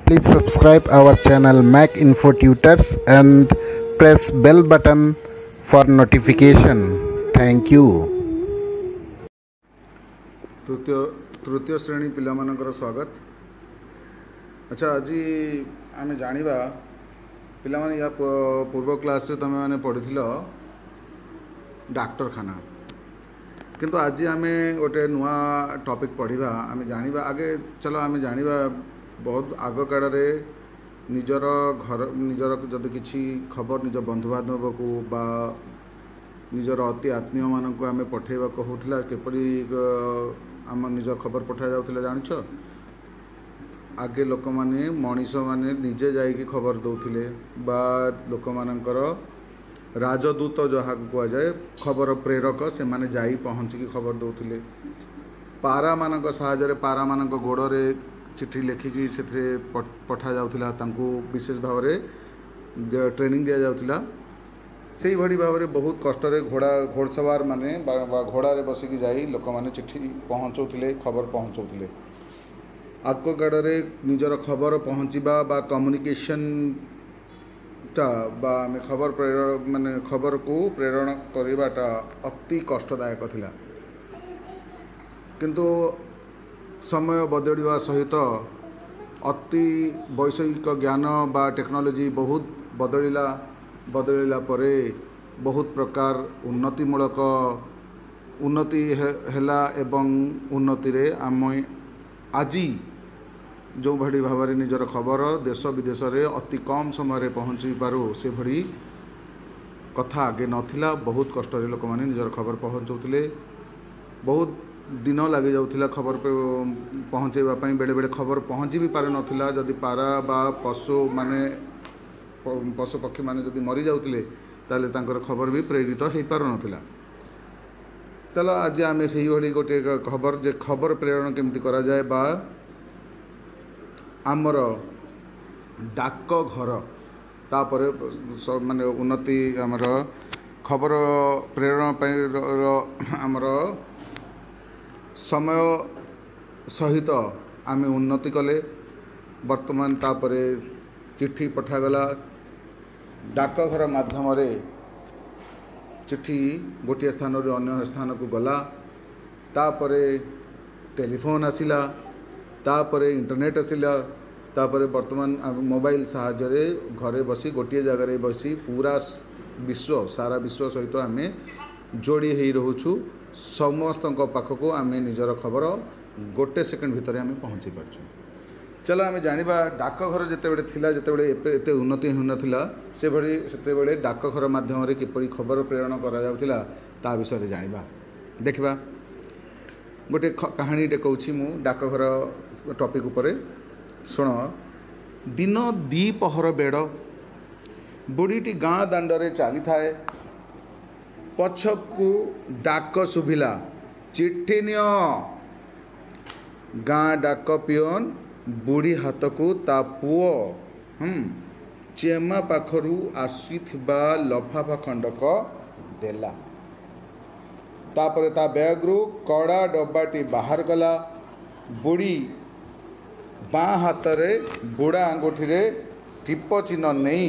Please subscribe our channel Mac Info Tutors and press bell button for notification. Thank you. तृतीय श्रेणी पिलामानंकर स्वागत। अच्छा, आज आम जाना पिला माने या पूर्व क्लास रे तुम मैंने पढ़ी डाक्तरखाना, किंतु आज आम गोटे नुआ टॉपिक पढ़ा। आम जाना आगे चलो आम जाना बहुत आग काड़े निजर घर निजर जदि किसी खबर निज बंधुबांधव को बा निजर अति आत्मीय मानक आम पठेबा होता किपरि आम निज खबर पठा जाउथिला जानिछ। आगे लोक माने मनीष माने निजे जाइकी खबर दौथिले बा लोक मानकर राजदूत जहाँ कह जाए खबर प्रेरक से माने जाई पहुँचिकी खबर दौथिले। पारा मानक साहाय्य पारा मानक गोड़े चिट्ठी लेखिकी से पठा जाउथिला, तांको विशेष भाव में ट्रेनिंग दिया जाउथिला। से भली भाव में बहुत कष्ट घोड़सवार माने घोड़े बसिकी जाई लोक माने चिट्ठी पहुँचौथिले, खबर पहुँचौथिले। आग काड़े निजर खबर पहुँचवा बा कम्युनिकेशन टा बा खबर प्रेरण माने खबर को प्रेरण करवाटा अति कष्टदायक थिला। किंतु समय बदलिवा सहित अति वैषयिक ज्ञान बा टेक्नोलोजी बहुत बदलिला परे बहुत प्रकार उन्नतिमूलक उन्नति हैला एवं उन्नति रे आम आज जो भली भाव में निजर खबर देश विदेश रे अति कम समय पहुँची पारू से भली कथा आगे नथिला। बहुत कष्ट लोक मैंने निजर खबर पहुँचौले, बहुत दिन लगी जाउथिला खबर पहुँचेवा बेले बेले खबर पहुँची भी पार नथिला। जदि पारा बा पशु माने पशु पक्षी माने जदि मरी जाउथिले ताले तांकर खबर भी प्रेरित हो पार नथिला। चलो आज आम से भली गोटे खबर जे खबर प्रेरण केमती करा जाए बा आमर डाक घर तापर माने उन्नति आमर खबर प्रेरण आमर समय सहित आम उन्नति कले। वर्तमान तापरे चिट्ठी पठागला डाकघर माध्यम रे चिट्ठी गोटे स्थान रे अन्य स्थान को गला, तापरे टेलीफोन आसिला, तापरे इंटरनेट आसिला, तापरे वर्तमान मोबाइल साहाय्य रे घरे बसी गोटे जगह बसी पूरा विश्व सारा विश्व सहित आम जोड़ी हो रोचु। समस्त पाखक आम निजर खबर गोटे सेकेंड भितर आम पहुँची पार्छु। चलो आम जाना डाकघर जिते एते उन्नति होना से भली से डाकघर माध्यम किपरि खबर प्रेरण करा जाउथिला ता विषय जाना देखा। गोटे कहानीटे कहूँ मु डाकघर टॉपिक उपरे शुण। दिन द्विपहर बेड़ बुढ़ीटी गाँ दांडरे चली थाए, पछकू डाक शुभिला चिट्ठी नियो। गाँ डाक पिओन बुढ़ी हाथ को ता पुओ चेमा पाखरु आसीथिबा लफाफा खंडक देला। तापरे ता बैग्रु कड़ा डब्बाटी बाहर गला। बुढ़ी बाँ हाथ रे बुढ़ा आंगुठी रे टीप चिन्ह नहीं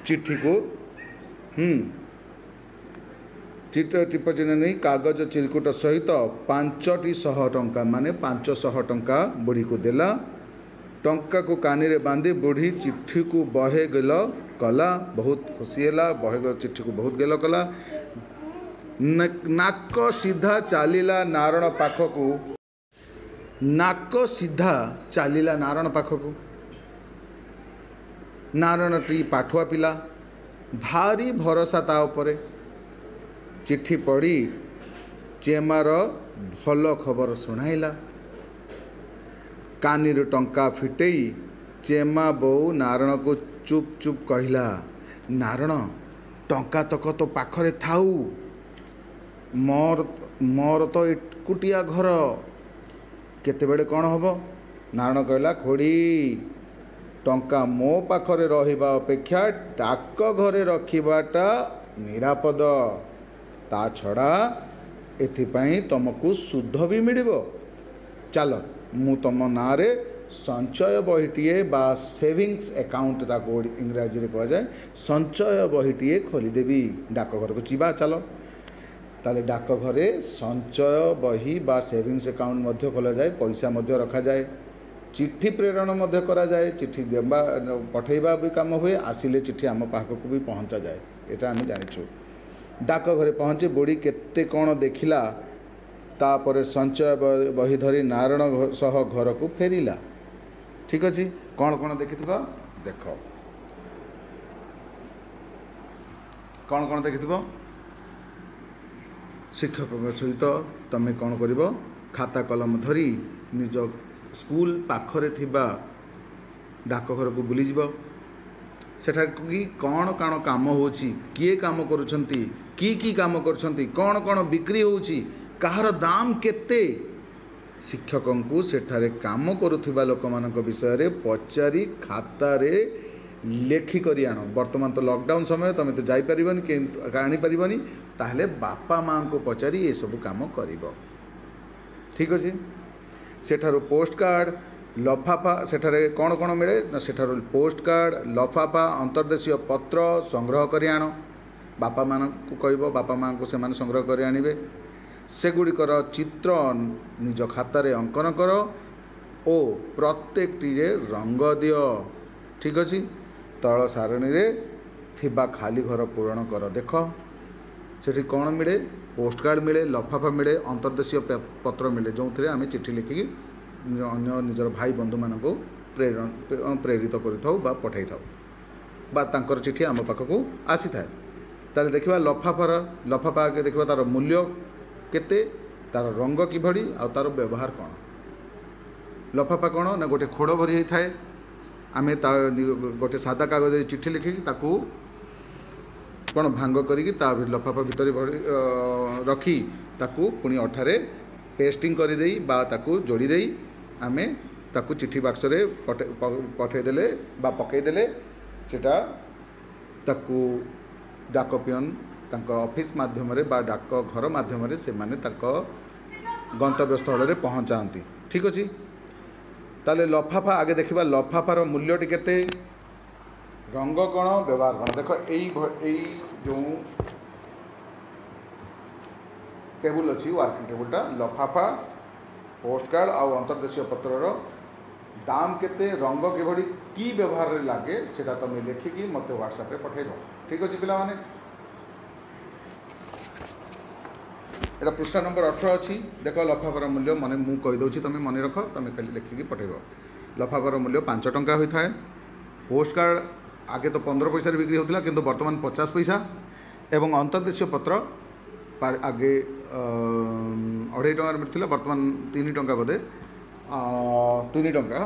चिट्ठी को टीप चिन्ह नहीं कागज चिरकुट सहित 500 टंका माने 500 टंका बुढ़ी को देला। टंका को कानी रे बांधी बुढ़ी चिट्ठी को बहे गेल कला। बहुत खुशी है, बहे चिट्ठी को बहुत गेल कला। नाक सीधा चलीला नारण पाखकू, नाक सीधा चलीला नारण पाखकू। नारणटी पाठुआ पिला, भारी भरोसा ता उपरे। चिट्ठी पढ़ी चेमार भल खबर शुणाइला। कानी रू टंका फिटेई चेमा बहु नारण को चुप चुप कहला, नारण टंका तक तो पाखरे थाऊ, मोर तो एकुटिया घर, केतेबेले कौन हबो। नारण कहला, खोड़ी टंका मो पाखरे रहिबा अपेक्षा डाक घरे रखिबाटा निरापद, ता छड़ा एथिपाई तुमको सुध भी मिलिबो। चलो मु तुम ना संचय बहीटे बा सेविंग्स अकाउंट ताको इंग्राजी कह जाए संचय बहीटे खोलीदेवी डाकघर को जीवा चलो ताले डाकघरे संचय बही बा सेविंग्स अकाउंट मध्य खोला जाए पैसा मध्य रखा जाए चिट्ठी प्रेरण मध्य करा जाए चिट्ठी देवा पठेबा भी काम हुए आसिले चिट्ठी आम पाखक भी पहुँचा जाए यहाँ आम जाचु डाकघरे पहुँचे बुढ़ी केते कौन देखिला तापर संचय बही धरी नारायण सह घर को फेरिला ठीक अच्छे कौन कौन देखि देख कौन कौन देखि शिक्षक सहित तुम कौन कर खाता कलम धरी निज स्कूल पाखरे थिबा डाकघर को बुली जीव सेठा कि कौन कौन काम होची किए काम करुछंती की काम करुछंती कौन कौन बिक्री होची कहार दाम केते शिक्षक को सेठारे काम करुथिबा लोक मानक विषय रे पचारि खातारे लेखिक आण वर्तमान तो लॉकडाउन समय तुम तो जाई परिबनी के आनी परिबनी ताहले बापा माँ को पचारि ये सब काम करिवो ठीक अच्छे सेठारु पोस्ट कार्ड लफाफा सेठारे कौन कौन मिले ना सेठारु पोस्ट कार्ड लफाफा अंतर्देशीय पत्र संग्रह करी आण बापा मान को कहब बापा माँ को से संग्रह कर आनिबे सेगुड़िकर चित्र निज खातारे अंकन कर ओ प्रत्येक टीरे रंग दियो ठीक अच्छे तल सारणी रे थिबा खाली घर पूरण कर देख सेठी कौन मिले पोस्ट कार्ड मिले लफाफा मिले अंतर्देशीय पत्र मिले जो थे आम चिट्ठी लिखिकी अन्य निजर भाई बंधु मान को प्रेरित कर पठाई था चिट्ठी आम पाखक आसी था ताले देखा लफाफा आगे देखा तार मूल्य केते तार रंग किभड़ी आ तार व्यवहार कौन लफाफा कौन ना गोटे खोड़ भरी होता है आम गोटे सादा कागज चिट्ठी लिखिकी ताकू कौन भांग करी लफाफा भितर रखी ताकू पुणी अठारे पेस्टिंग कर देई बा ताकू जोड़ी देई आमे ताकू चिट्ठी बाक्स रे पठेदेले बा पकईदेले सेटा ताकू डाक पियन तांको ऑफिस माध्यम रे बा डाक घर माध्यम रे से माने ताको गंतव्य स्थल रे पहुँचाती ठीक अच्छे ताले लफाफा आगे देखा लफाफार मूल्यटी केते रंग कौन व्यवहार कौन देख यही जो टेबुल अच्छी वर्किंग टेबुलटा लफाफा पोस्ट कार्ड आउ अंतर्देशीय पत्रर दाम केते रंग किभड़ी की व्यवहार रे लागे सेटा तुम लिखिकी मत व्हाट्सएप रे पठेब ठीक अच्छे पिला माने एटा पृष्ठा नंबर 18 अच्छी देख लफाफार मूल्य मन मु कहीदे तुम मन रख तुम खाली लिखिकी पठेब लफाफार मूल्य 5 टंका होता है पोस्ट कार्ड आगे तो 15 पैसा बिक्री होता किंतु वर्तमान 50 पैसा एवं अंतर्देशीय पत्र आगे 2.5 टंकार मिलता वर्तमान 3 टंका बोधे 3 टंका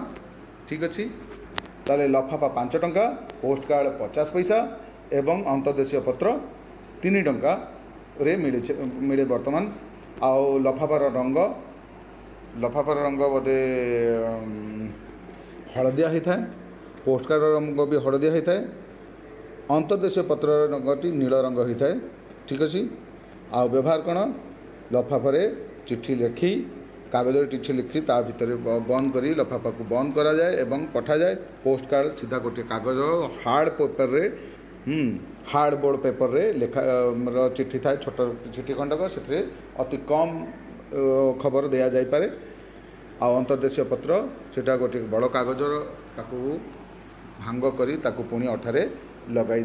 ठीक अच्छे ताले लफाफा 5 टंका पोस्ट कार्ड 50 पैसा एवं अंतर्देशीय पत्र 3 टंका रे मिले वर्तमान आउ लफाफार रंग बोधे हलदिया होता है पोस्ट कार्ड रंग भी हलदिया होता है अंतर्देशीय पत्र रंगटी नील रंग होता है ठीक अच्छे आ व्यवहार कौन लफाफारे चिट्ठी लिखी कागज चिट्ठी लिखी ता भितर बंद करी लफाफा को बंद करा जाए एवं पठा जाए पोस्ट कार्ड सीधा गोटे कागज हार्ड पेपर रे हार्ड बोर्ड पेपर रे लेखा चिट्ठी था छोट चिट्ठी खंडक से अति कम खबर दिया जाई पारे आ अंतर्देशीय पत्र सेटा गोटे बड़ कागजर ताकू भांग करी ताकू पुणी अठारे लगाई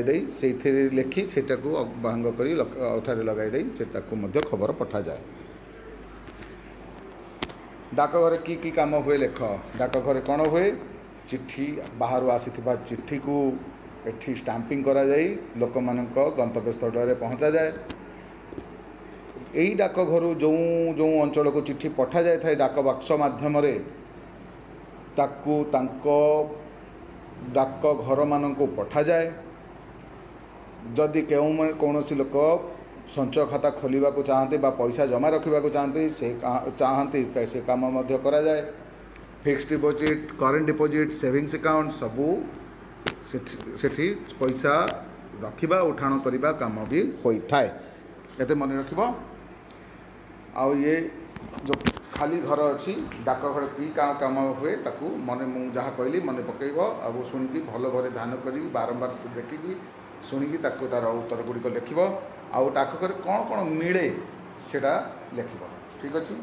दे से लिखि सेटा को भांग करी अठारे लगाई दे से ताकू मध्य खबर पठा जाए डाकघर की काम हुए लेख डाकघर कौन हुए चिट्ठी बाहर आसीथिबा चिट्ठी को एठी स्टाम्पिंग करा जाई लोक मानक गंतव्य स्थल रे पहुँचा जाए यही डाकघर जो जो अंचल को चिट्ठी पठा जाए था डाक बाक्स माध्यम रे ताकू तांको डाक घर मान को पठा जाए जदि कौन सी लोक संचय खाता खोलने को चाहते बा पैसा जमा रखा चाहते से चाहती से काम मध्य करा जाए fixed deposit current deposit savings account सबू सेठी पैसा रखा उठाण करने काम भी होता है एते मन रख ये जो खाली घर अच्छी डाकघर की काम हुए ताकू मन मु जहाँ कहली मन पकेब आउ शुणिकी भल भाव ध्यान करी बारंबार देखिकी शुणिकी तार उत्तर गुड़िक लिख आउ डाकघर कौन कौन मिले सेटा लिख ठीक अच्छे।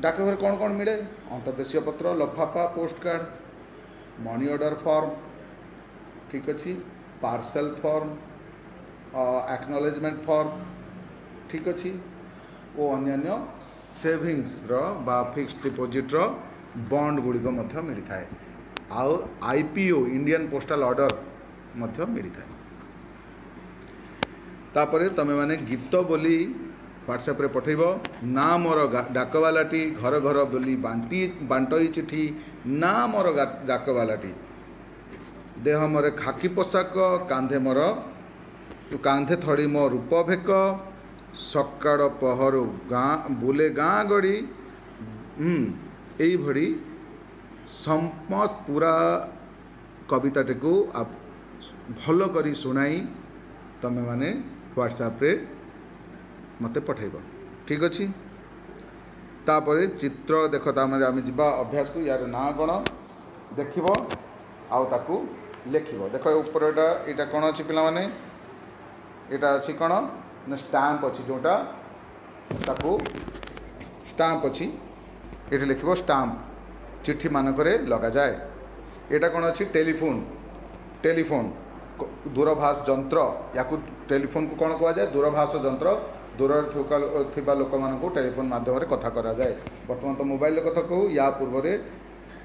डाकघर कौन कौन मिले अंतर्देशीय पत्र लफाफा post card money order form ठीक अच्छे पार्सल फॉर्म एक्नॉलेजमेंट फॉर्म ठीक अच्छे और अन्य सेविंग्स बा फिक्स्ड डिपोजिट बॉन्ड गुड़िक मिली थाए आउ आईपीओ इंडियन पोस्टल ऑर्डर मध्य मिली थाए। तापरे तमे माने गीत बोली व्हाट्सएप रे पठेब ना मोर डाकवालाटी घर घर बोली बांटई चिठी ना मोर डाकवालाटी देह मोर खाकी पोशाक कांधे थड़ी मो रूप भेक सकाळ पहरु गाँ बुले गाँ गड़ी यही समस्त पूरा कविताटी को भल करी सुनाई तमे माने व्हाट्सएप रे मते पठेब ठीक अच्छे। तापरे चित्र देख तामें आम जा अभ्यास को यार ना कौन देखिब आउ ताकू लिखिब देख ऊपर यहाँ कौन अच्छी पिला माने यहाँ अच्छी कौन ना स्टाम्प अच्छी जोटा ताकू स्टाम्प अच्छी ये लिखिब स्टाम्प चिट्ठी मानक लगा जाए। यहाँ कौन अच्छी टेलीफोन टेलीफोन दूरभाष जंत्र या टेलीफोन को कौन कह जाए दूरभाष जंत्र दूर थिबा लोक मानक टेलीफोन माध्यम कथा करा जाए। वर्तमान तो मोबाइल कथा कहू या पूर्व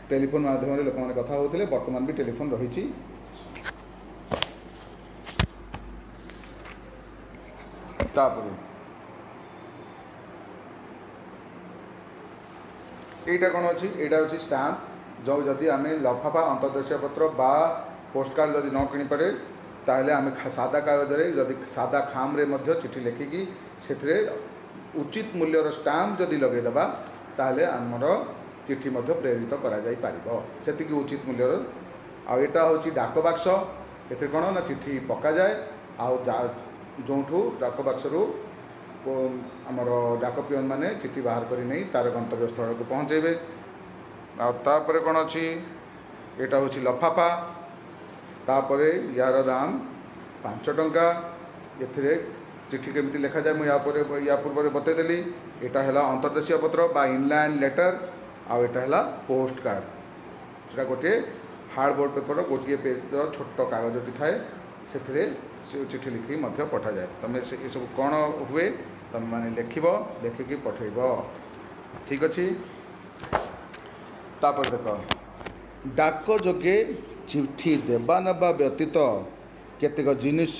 टेलीफोन माध्यम लोक मैंने कथा होते वर्तमान भी टेलीफोन रही। यहाँ कौन अच्छी यहाँ अच्छी स्टाम्प जो जदि आम लफाफा अंतर्देशीय पत्र बा पोस्ट कार्ड जदि न किनी पारे ताहले आम सादा कागज जदि सादा खाम रे मध्य चिठी लिखिकी से उचित मूल्यर स्टाम्प जदि लगेदेबा ताहले आमर चिठी मध्य प्रेरित करा जाई पारिबो सेतिकी उचित मूल्यर। आ एटा होची डाक बाक्स एथे कोन ना चिठी पका जाए आउ जोठू डाक बाक्स रु आमर डाक पियन माने चिठी बाहर करी नहीं तार गंतव्य स्थल को पहुँचेबे। आ तापरे कोन अछि एटा होची लफाफा तापरे यार दाम 5 टंका एथिरे चिठी केमती लिखा जाए मुझे या पूर्व बतईदेली। यहाँ है अंतर्देशीय पत्र बा इनलैंड लेटर आटा है पोस्ट कार्ड से गोटे हार्डबोर्ड पेपर गोटे पेज छोट कागजटी थाए से चिठी लिखी पठा जाए। तुम ये सब कौन हुए तुम मैंने लिखब लिखिकी पठेब ठीक अच्छे। तापर देख डाक जोगे चिठी देवा नवा व्यतीत केतेक जिनिस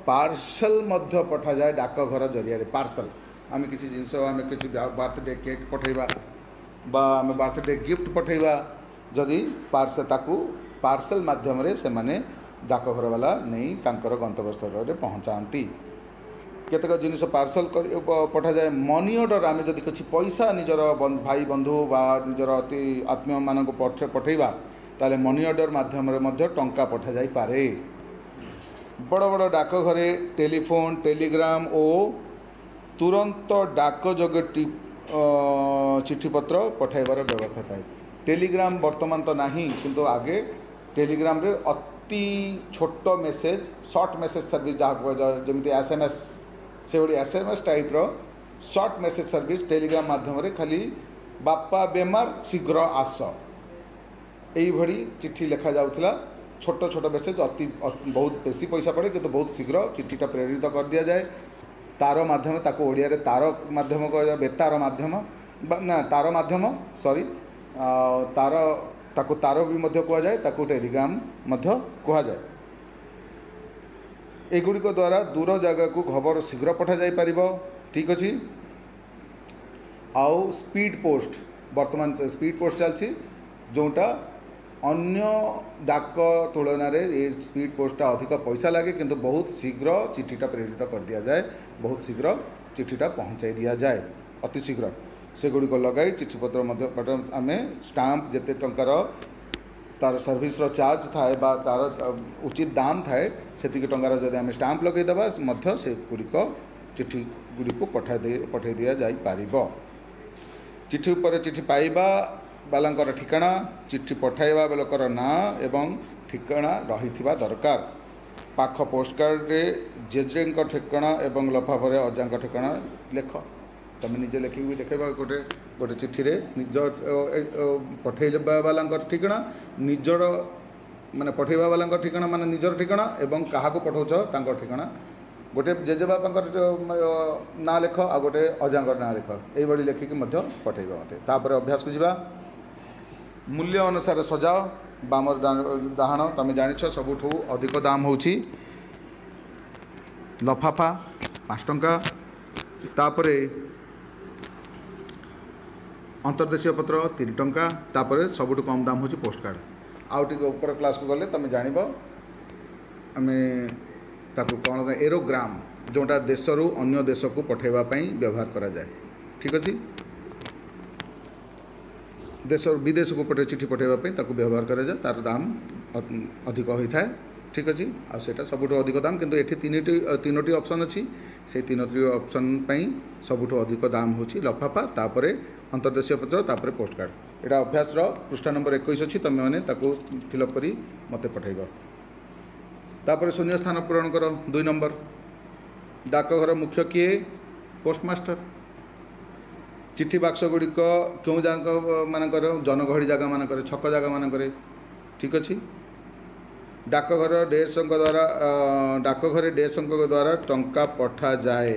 पार्सल मध्य पठा जाए डाकघर जरिया पार्सल आम किसी जिनस आम किसी बर्थडे केक पठेबा बा आम बर्थडे गिफ्ट पठेबा जदि पार्सल माध्यम रे से माने डाकघर वाला नहीं तांकर गंतव्य स्थल रे पहुँचाती। केतेक जिनिस पार्सल पठा जाए मनी ऑर्डर आम जदि किसी पैसा निजर भाई बंधु बा निजर अति आत्मीय मान पठेबा ताले मनी ऑर्डर माध्यम रे मध्य टंका पठा जाई पारे। बड़ बड़ डाकघरे टेलीफोन टेलीग्राम और तुरंत डाक जोगे चिठीपत्र पठाइबार व्यवस्था थाए। टेलीग्राम वर्तमान तो नहीं किंतु आगे टेलीग्राम रे अति छोट मेसेज शॉर्ट मेसेज सर्विस जहाँ जमी एसएमएस से भाई एसएमएस टाइप रो शॉर्ट मेसेज सर्विस टेलीग्राम माध्यम रे खाली बापा बेमार शीघ्र आस यही चिट्ठी लिखा जाउथला छोट छोट मेसेज अति बहुत बेसी पैसा पड़े किंतु बहुत शीघ्र चिट्ठीटा प्रेरित कर दिया जाए। तार माध्यम ताको ओडिया रे तार माध्यम कह बेतार माध्यम ना तार माध्यम सॉरी तार ताको तार भी मध्य कह जाए ताको टेलीग्राम मध्य कह जाए। एगुड़िक द्वारा दूर जगह को खबर शीघ्र पठा जाई परिबो ठीक अच्छे। आउ स्पीड पोस्ट वर्तमान स्पीड पोस्ट चलती जोटा अन्य डाक तुलन ये स्पीड पोस्टा अधिक पैसा लगे किंतु बहुत शीघ्र चिठीटा प्रेरित कर दिया जाए बहुत शीघ्र चिठीटा पहुँचाई दिया जाए अति शीघ्र से गुड़िक लगाई चिठीपत्र आम स्टाम्प जिते टंकार तार सर्विस चार्ज थाए बा तार उचित दाम थाए से टंकार जब आम स्टाम्प लगेदेबा से गुड़िक चिठी गुड़ी को पठाई दिया जाई पारिबो। चिठी उपर चिठी पाइबा बालांकर ठिकाना, चिठी पठाइबा बेलकर ना एवं ठिकाना रही दरकार। पाख पोस्टकार्ड रे जेजे ठिकाना एवं लफाफे अजा ठिकाना लेख। तुम निजे लिखिक भी देखा गोटे गोटे चिठी रे निज पठेबा बालांकर ठिकाना, निजर माने पठेबा बालांकर ठिकाना माने निजर ठिकाना एवं क्या पठाउछ तांकर ठिकाना। गोटे जेजेबापांकर ना लेख आ गोटे अजांकर ना लेख, यही लेखिक पठेबा मते। तापर अभ्यास को जीवा। मूल्य अनुसार सजाओ। बाम डाहाण तुम जानिछ सबुठू अधिक दाम होउछि लफाफा 5 टंका। तापरे अंतर्देशीय पत्र 3 टंका। तापरे सबुठू कम दाम होउछि पोस्टकार्ड। आउ टिके ऊपर क्लास को गले तुम जानिबो आमे ताकू कौन एरोग्राम जोटा देश रु अन्य देश को पठेबा पई व्यवहार करा जाए। ठीक अछि। देश विदेश को पठे चिठी पठेबा पई ताकू व्यवहार करा जाए, तार दाम अधिक होई थाए। ठीक अछि। आ सेटा सबुठो अधिक दाम, किंतु एठी तीनोटी ऑप्शन अछि। से तीनोटी ऑप्शन पई सबुठो अधिक दाम होछि लफाफा, तापरे अंतर्देशीय पत्र, तापरे पोस्टकार्ड। एटा अभ्यास रो पृष्ठ नंबर 21 अछि। तमे माने ताकू फिलअप करी मते पठेइबो। तापर शून्य स्थान पूरण कर। 2 नंबर डाकघर मुख्य किए? पोस्टमास्टर। चिठी बाक्स गुड़िक क्यों जगह मानकर? जनगहली जगह मानकर, छक जगह मानकर। ठीक अच्छे। डाकघर डेसक द्वारा डाकघरे डेसक द्वारा टंका पठा जाए।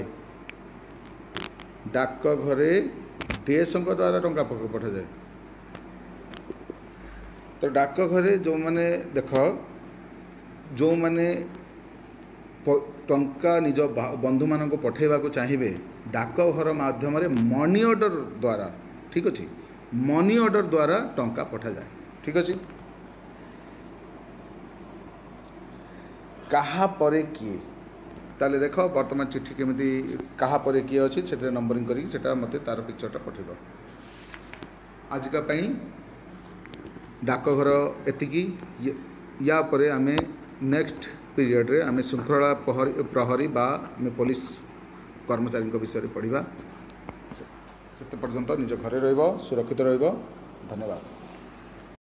डाकघरे डेसक द्वारा टंका पठा जाए। तो डाकघरे जो माने देख जो माने टंका निज बंधु मान को पठेबा को चाहिए डाकघर माध्यम मनी ऑर्डर द्वारा। ठीक अच्छे। मनी ऑर्डर द्वारा टंका पठा जाए। ठीक अच्छे। कहा परे किए? ताले देख वर्तमान चिट्ठी केमिति कहा परे किए अच्छी से नंबरिंग करी मते तार पिक्चरटा पठेब। आजिका पई डाकघर एतिकी। या परे आमे नेक्स्ट पीरियड रे आमे श्रृंखला प्रहरी बा आमे पुलिस कर्मचारी विषय पढ़ा। से पर्यंत निज घरे रहिबो, सुरक्षित रहिबो। धन्यवाद।